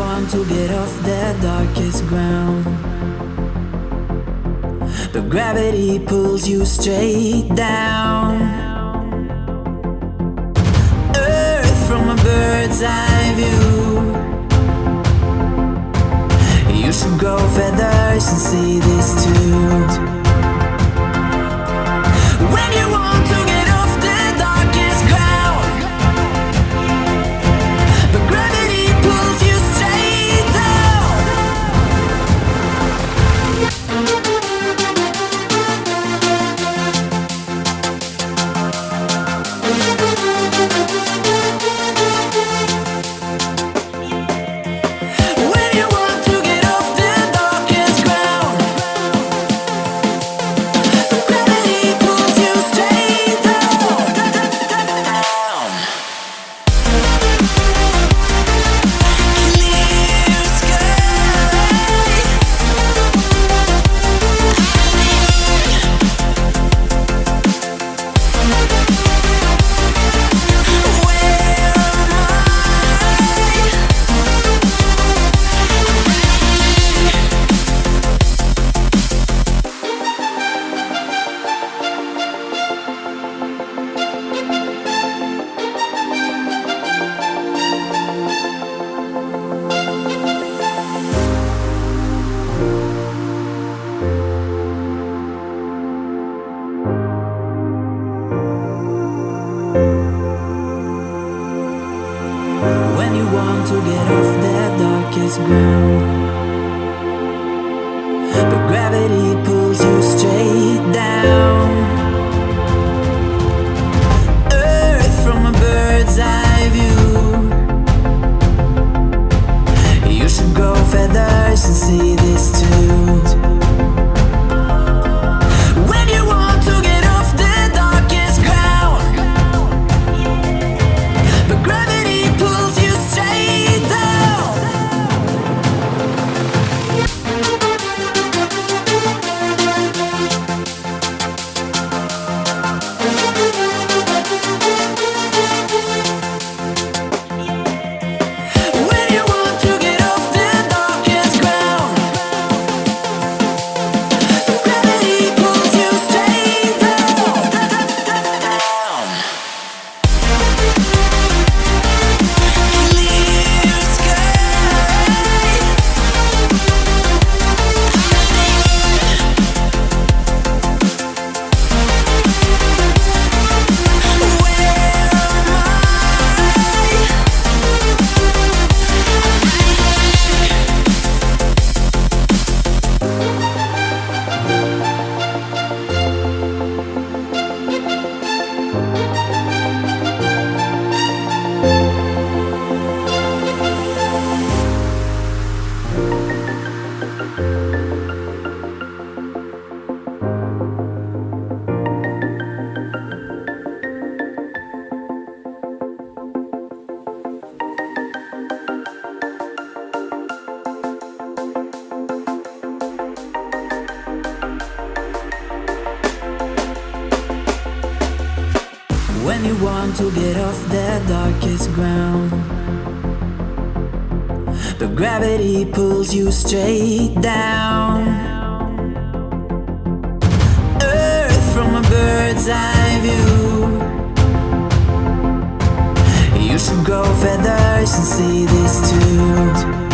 want to get off the darkest ground, but gravity pulls you straight down. Earth from a bird's eye view. You should grow feathers and see this too. When you want to get off the darkest ground, but gravity pulls you straight down. When you want to get off the darkest ground, but gravity pulls you straight down. Clear sky. When you want to get off the darkest ground, but gravity pulls you straight down. Earth from a bird's eye view. You should grow feathers and see this too. When you want to get off the darkest ground, but gravity pulls you straight down. When you want to get off the darkest ground, but gravity pulls you straight down. Clear sky. When you want to get off the darkest ground, but gravity pulls you straight down. Earth from a bird's eye view. You should grow feathers and see this too.